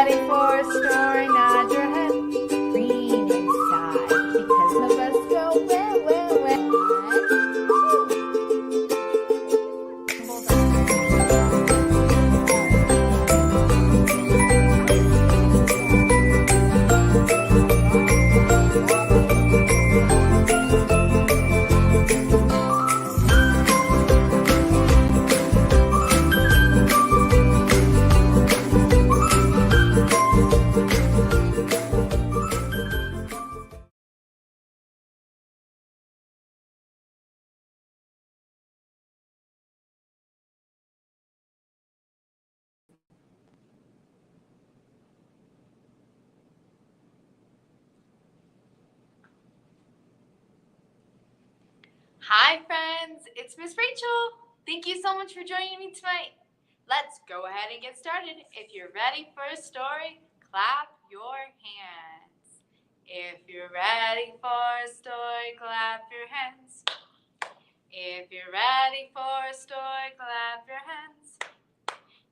ready for a story, nod your head. Green inside, because of us go where, where, where. Hi friends, it's Miss Rachel. Thank you so much for joining me tonight. Let's go ahead and get started. If you're ready for a story, clap your hands. If you're ready for a story, clap your hands. If you're ready for a story, clap your hands.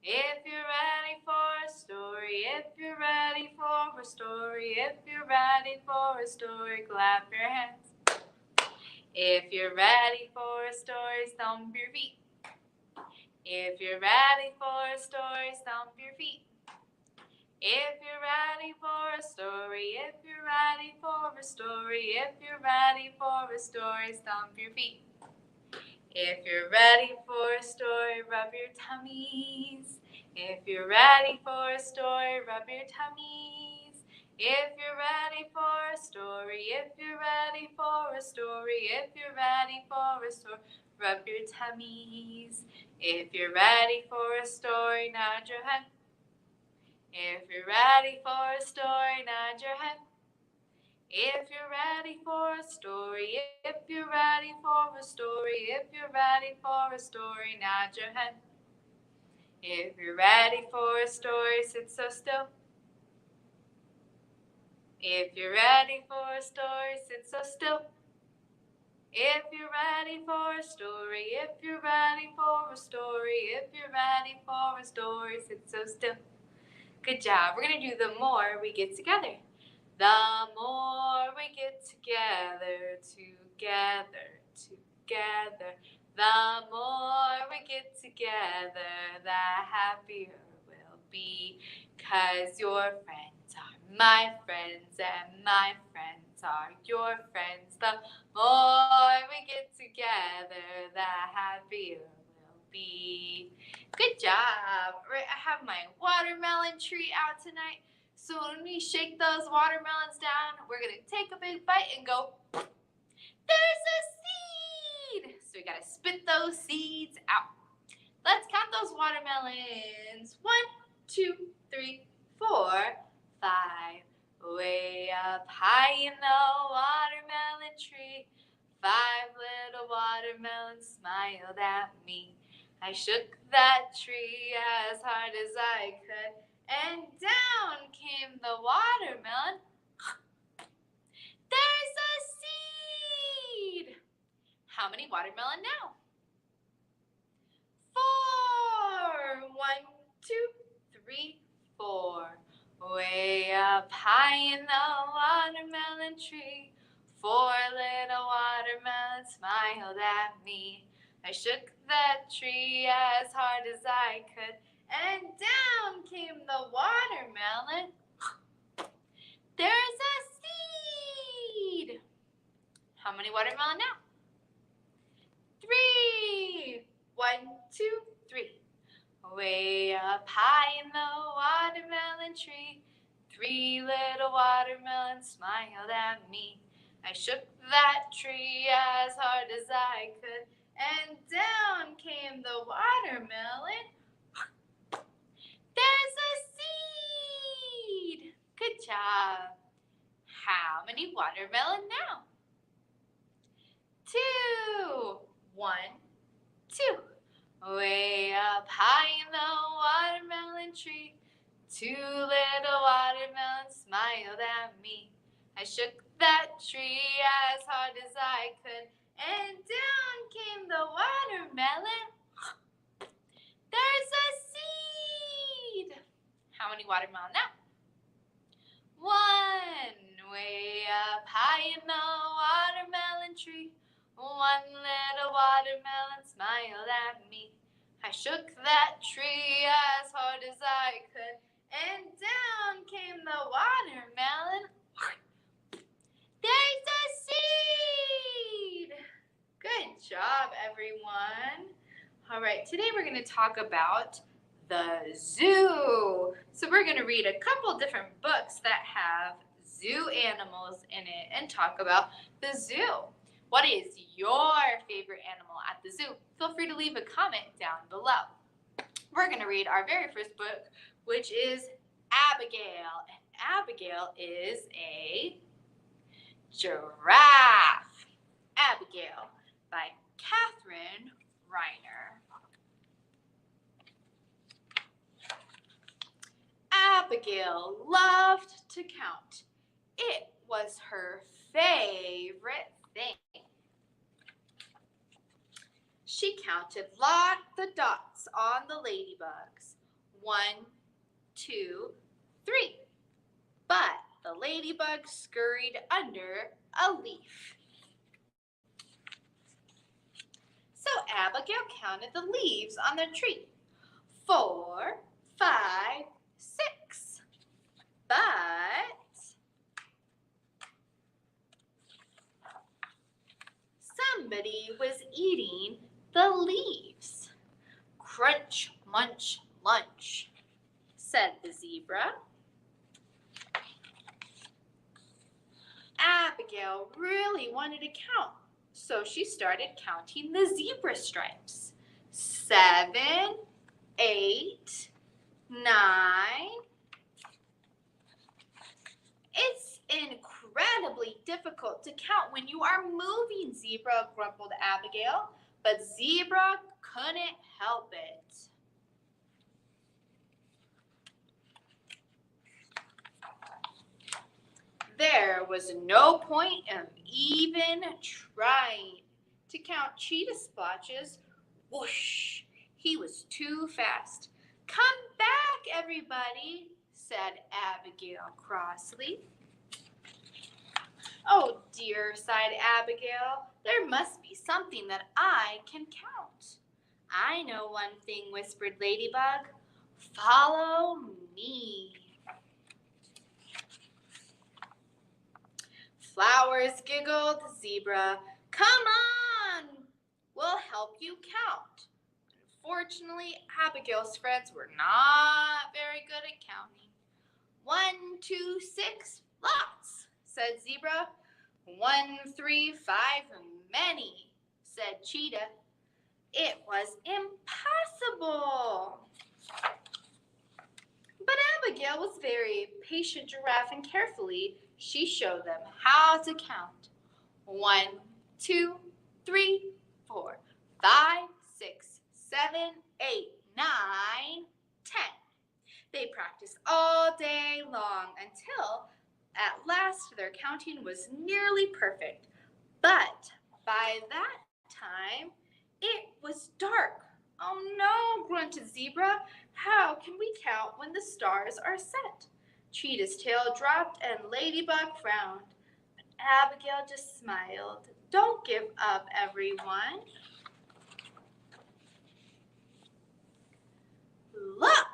If you're ready for a story, if you're ready for a story, if you're ready for a story, clap your hands. If you're ready for a story, stomp your feet. If you're ready for a story, stomp your feet. If you're ready for a story, if you're ready for a story, if you're ready for a story, stomp your feet. If you're ready for a story, rub your tummies. If you're ready for a story, rub your tummies. If you're ready for a story, if you're ready for a story, if you're ready for a story, rub your tummies. If you're ready for a story, nod your head. If you're ready for a story, nod your head. If you're ready for a story, if you're ready for a story, if you're ready for a story, nod your head. If you're ready for a story, sit so still. If you're ready for a story, sit so still. If you're ready for a story, if you're ready for a story, if you're ready for a story, sit so still. Good job. We're going to do the more we get together. The more we get together, together, together. The more we get together, the happier we'll be. 'Cause your friends are my friends and my friends are your friends. The more we get together, the happier we'll be. Good job. Right, I have my watermelon tree out tonight. So when we shake those watermelons down, we're going to take a big bite and go, there's a seed! So we got to spit those seeds out. Let's count those watermelons. 1, 2, 3, 4, 5. Way up high in the watermelon tree, 5 little watermelons smiled at me. I shook that tree as hard as I could, and down came the watermelon. There's a seed! How many watermelon now? 4. 1, 2, 3, 4. Way up high in the watermelon tree, 4 little watermelons smiled at me. I shook that tree as hard as I could, and down came the watermelon. There's a seed! How many watermelon now? 3. 1, 2, 3. Way up high in the watermelon tree, 3 little watermelons smiled at me. I shook that tree as hard as I could, and down came the watermelon. There's a seed! Good job. How many watermelon now? 2. 1, 2. Way up high in the watermelon tree, 2 little watermelons smiled at me. I shook that tree as hard as I could, and down came the watermelon. There's a seed! How many watermelon now? way up high in the watermelon tree, one little watermelon smiled at me. I shook that tree as hard as I could, and down came the watermelon. There's a seed! Good job, everyone. All right, today we're going to talk about the zoo. So we're going to read a couple different books that have zoo animals in it and talk about the zoo. What is your favorite animal at the zoo? Feel free to leave a comment down below. We're going to read our very first book, which is Abigail. And Abigail is a giraffe. Abigail by Catherine Reiner. Abigail loved to count. It was her favorite thing. She counted the dots on the ladybugs. 1, 2, 3. But the ladybug scurried under a leaf. So Abigail counted the leaves on the tree. 4, 5, 6. But somebody was eating the leaves. Crunch, munch, lunch, said the zebra. Abigail really wanted to count, so she started counting the zebra stripes. 7, 8, 9. It's incredibly difficult to count when you are moving, Zebra, grumbled Abigail, but Zebra couldn't help it. There was no point in even trying to count cheetah splotches. Whoosh! He was too fast. Come back, everybody, said Abigail crossly. Oh dear, sighed Abigail. There must be something that I can count. I know one thing, whispered Ladybug. Follow me. Flowers giggled. Zebra, come on, we'll help you count. Unfortunately, Abigail's friends were not very good at counting. 1, 2, 6, lots, said Zebra. 1, 3, 5, many, said Cheetah. It was impossible. But Abigail was very patient giraffe, and carefully she showed them how to count. 1, 2, 3, 4, 5, 6, 7, 8, 9, 10. They practiced all day long until at last their counting was nearly perfect. But by that time, it was dark. Oh no, grunted Zebra. How can we count when the stars are set? Cheetah's tail dropped and Ladybug frowned. But Abigail just smiled. Don't give up, everyone. Look!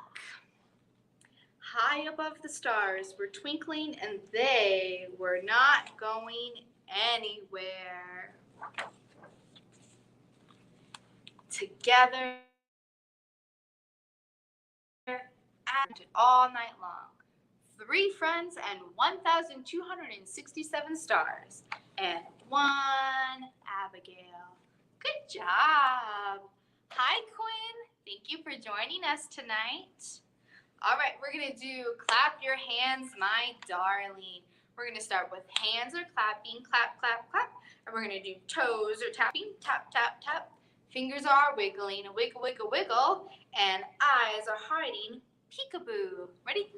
High above the stars were twinkling, and they were not going anywhere. Together and all night long. 3 friends and 1,267 stars. And 1 Abigail. Good job. Hi, Quinn. Thank you for joining us tonight. All right, we're going to do clap your hands, my darling. We're going to start with hands are clapping, clap, clap, clap. And we're going to do toes are tapping, tap, tap, tap. Fingers are wiggling, wiggle, wiggle, wiggle. And eyes are hiding, peekaboo. Ready?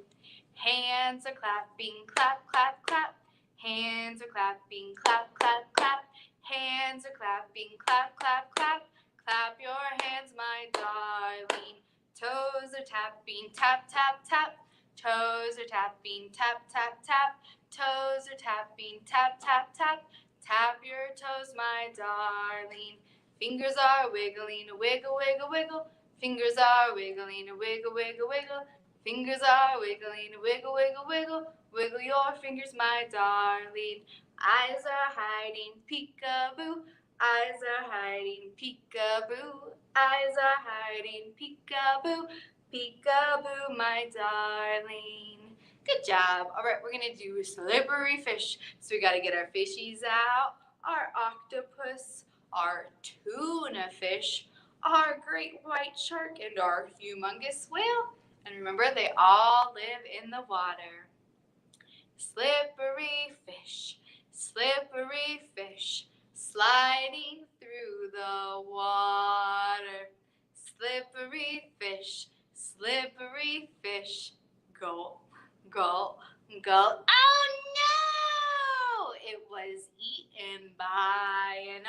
Hands are clapping, clap, clap, clap. Hands are clapping, clap, clap, clap. Hands are clapping, clap, clap, clap. Clap your hands, my darling. Toes are tapping, tap, tap, tap. Toes are tapping, tap, tap, tap. Toes are tapping, tap, tap, tap. Tap your toes, my darling. Fingers are wiggling, wiggle, wiggle, wiggle. Fingers are wiggling, wiggle, wiggle, wiggle. Fingers are wiggling, wiggle, wiggle, wiggle. Wiggle your fingers, my darling. Eyes are hiding, peekaboo. Eyes are hiding, peekaboo. Eyes are hiding, peekaboo. Peekaboo, my darling. Good job. All right, we're going to do slippery fish. So we got to get our fishies out, our octopus, our tuna fish, our great white shark, and our humongous whale. And remember, they all live in the water. Slippery fish, sliding through the water. Slippery fish, go, go, go. Oh no! It was eaten by an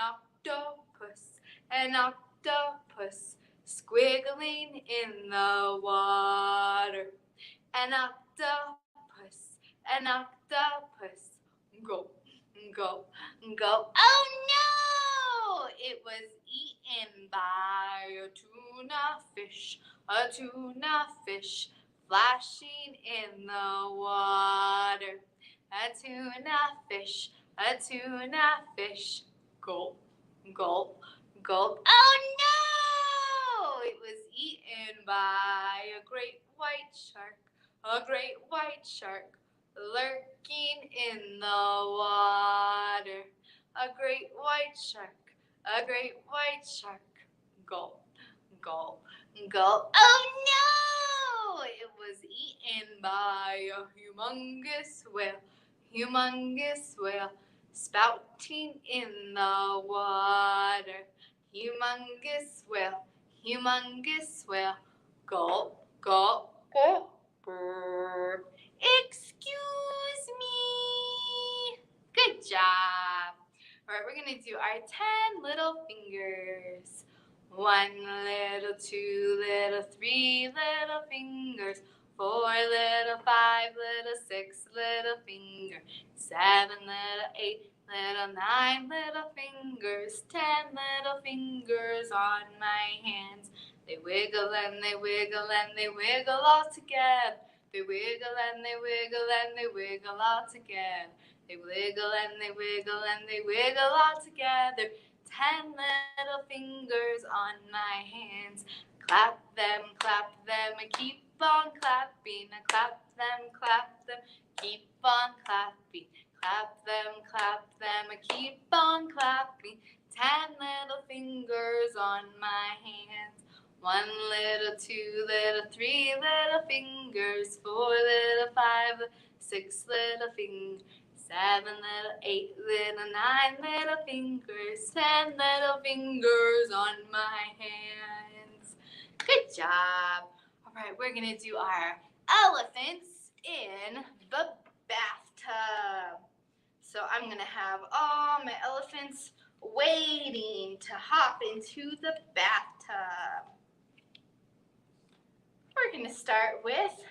octopus, squiggling in the water. An octopus, go, go, go. Oh no! It was eaten by a tuna fish, flashing in the water. A tuna fish, gulp, gulp, gulp. Oh no! It was eaten by a great white shark, lurking in the water. A great white shark, gulp, gulp, gulp. Oh no! It was eaten by a humongous whale, spouting in the water. Humongous whale, gulp, gulp, gulp. Brr. Excuse me. Good job. All right, we're going to do our 10 little fingers. 1 little, 2 little, 3 little fingers. 4 little, 5 little, 6 little fingers. 7 little, 8 little, 9 little fingers. 10 little fingers on my hands. They wiggle and they wiggle and they wiggle all together. They wiggle and they wiggle and they wiggle all together. They wiggle and they wiggle and they wiggle all together. 10 little fingers on my hands. Clap them, and keep on clapping. Clap them, keep on clapping. Clap them, and keep on clapping. 10 little fingers on my hands. 1 little, 2 little, 3 little fingers. 4 little, 5, 6 little fingers. 7 little, 8 little, 9 little fingers. 10 little fingers on my hands. Good job. All right, we're going to do our elephants in the bathtub. So I'm going to have all my elephants waiting to hop into the bathtub. We're going to start with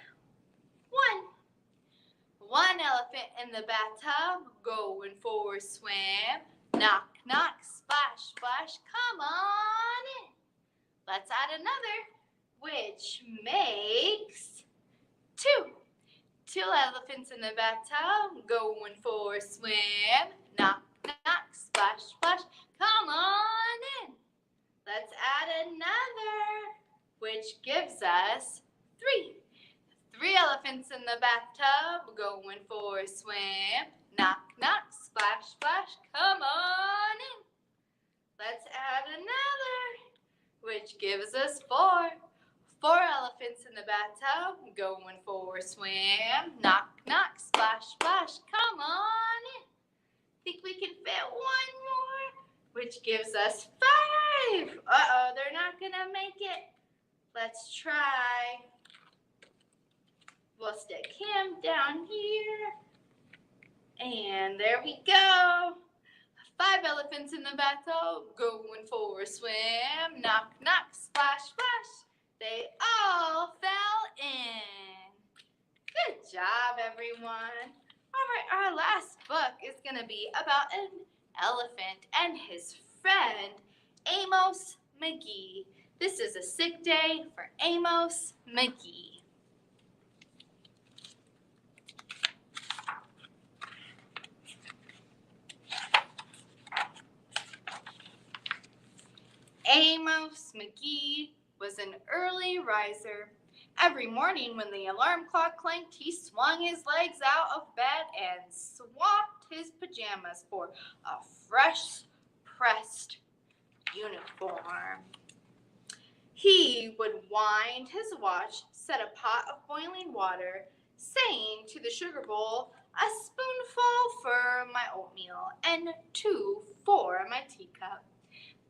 1 elephant in the bathtub, going for a swim. Knock, knock, splash, splash, come on in. Let's add another, which makes 2. 2 elephants in the bathtub, going for a swim. Knock, knock, splash, splash, come on in. Let's add another, which gives us 3. 3 elephants in the bathtub, going for a swim. Knock, knock, splash, splash, come on in. Let's add another, which gives us 4. 4 elephants in the bathtub, going for a swim. Knock, knock, splash, splash, come on in. Think we can fit 1 more, which gives us 5. Uh-oh, they're not gonna make it. Let's try. We'll stick him down here. And there we go. 5 elephants in the bathtub, going for a swim. Knock, knock, splash, splash. They all fell in. Good job, everyone. All right, our last book is going to be about an elephant and his friend, Amos Mcgee. This is a sick day for Amos Mcgee. Amos Mcgee was an early riser. Every morning when the alarm clock clanked, he swung his legs out of bed and swapped his pajamas for a fresh pressed uniform. He would wind his watch, set a pot of boiling water, saying to the sugar bowl, "A spoonful for my oatmeal and 2 for my teacup."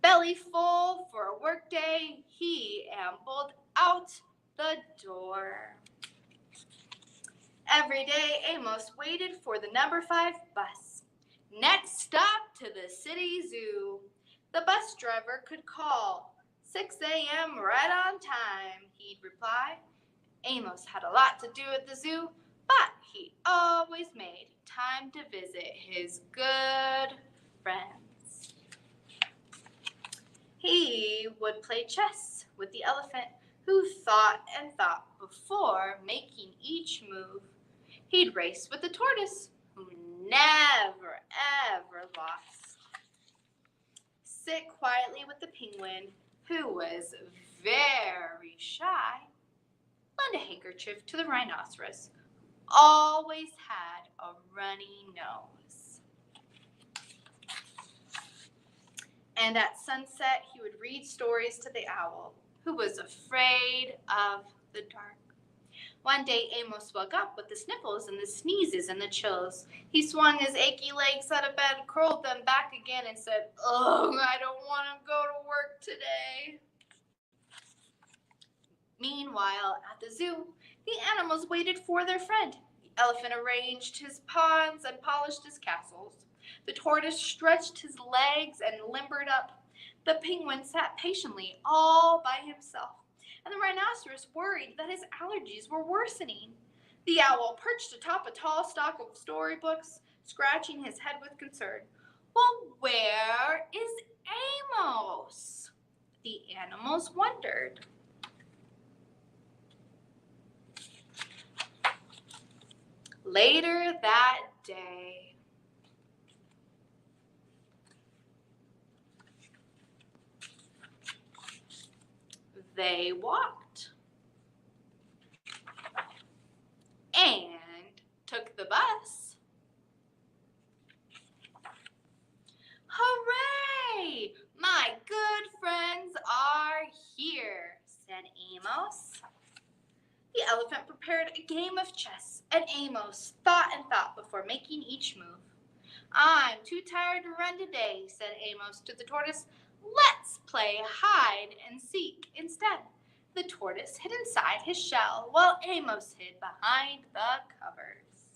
Belly full for a workday, he ambled out the door. Every day, Amos waited for the number 5 bus. Next stop to the city zoo. The bus driver could call. 6 a.m. right on time, he'd reply. Amos had a lot to do at the zoo, but he always made time to visit his good friends. He would play chess with the elephant, who thought and thought before making each move. He'd race with the tortoise, who never, ever lost. Sit quietly with the penguin, who was very shy. Lend a handkerchief to the rhinoceros, who always had a runny nose. And at sunset, he would read stories to the owl, who was afraid of the dark. One day, Amos woke up with the sniffles and the sneezes and the chills. He swung his achy legs out of bed, curled them back again, and said, "Ugh, I don't want to go to work today." Meanwhile, at the zoo, the animals waited for their friend. The elephant arranged his ponds and polished his castles. The tortoise stretched his legs and limbered up. The penguin sat patiently all by himself, and the rhinoceros worried that his allergies were worsening. The owl perched atop a tall stalk of storybooks, scratching his head with concern. "Well, where is Amos?" the animals wondered. Later that day, they walked and took the bus. "Hooray! My good friends are here," said Amos. The elephant prepared a game of chess, and Amos thought and thought before making each move. "I'm too tired to run today," said Amos to the tortoise. "Let's play hide and seek instead." The tortoise hid inside his shell, while Amos hid behind the covers.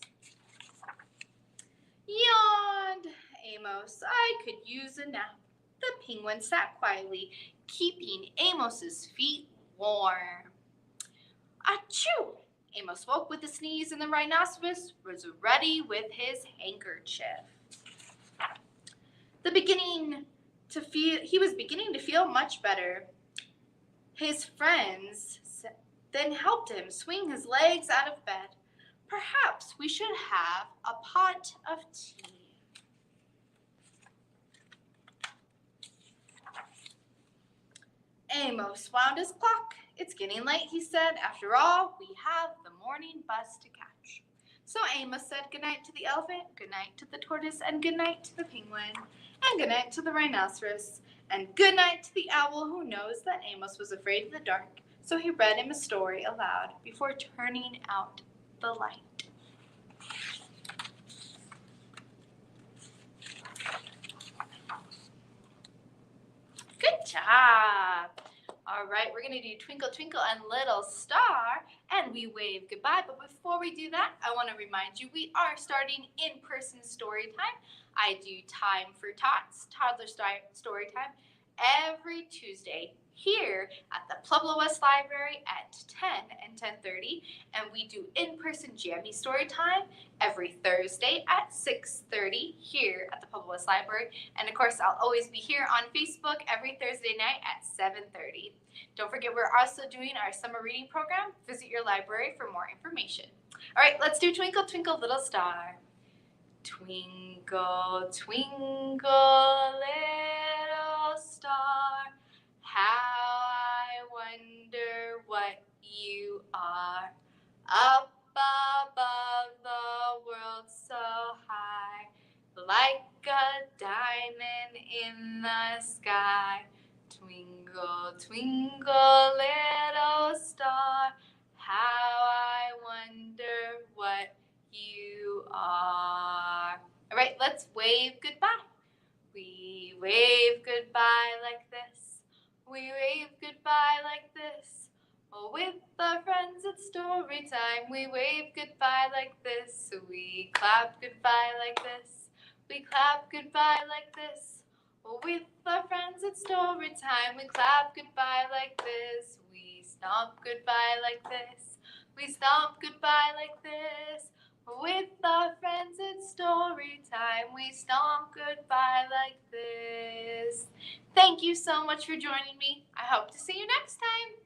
Yawned Amos. "I could use a nap." The penguin sat quietly, keeping Amos's feet warm. Achoo! Amos woke with a sneeze, and the rhinoceros was ready with his handkerchief. He was beginning to feel much better. His friends then helped him swing his legs out of bed. "Perhaps we should have a pot of tea." Amos wound his clock. "It's getting late," he said. "After all, we have the morning bus to catch." So Amos said goodnight to the elephant, goodnight to the tortoise, and goodnight to the penguin, and goodnight to the rhinoceros, and goodnight to the owl, who knows that Amos was afraid of the dark. So he read him a story aloud before turning out the light. Good job. All right, we're going to do Twinkle, Twinkle, and Little Star, and we wave goodbye. But before we do that, I want to remind you we are starting in-person story time. I do Time for Tots, Toddler Story Time, every Tuesday here at the Pueblo West Library at 10 and 10:30, and we do in-person Jammie Storytime every Thursday at 6:30 here at the Pueblo West Library. And of course, I'll always be here on Facebook every Thursday night at 7:30. Don't forget, we're also doing our summer reading program. Visit your library for more information. All right, let's do Twinkle, Twinkle, Little Star. Twinkle, twinkle, little star, how I wonder what you are. Up above the world so high, like a diamond in the sky. Twinkle, twinkle, little star, how I wonder what you are. All right, let's wave goodbye. We wave goodbye like this. We wave goodbye like this. Oh, with our friends it's story time. We wave goodbye like this. We clap goodbye like this. We clap goodbye like this. Oh, with our friends it's story time. We clap goodbye like this. We stomp goodbye like this. We stomp goodbye like this. With our friends it's story time. We stomp goodbye like this. Thank you so much for joining me. I hope to see you next time.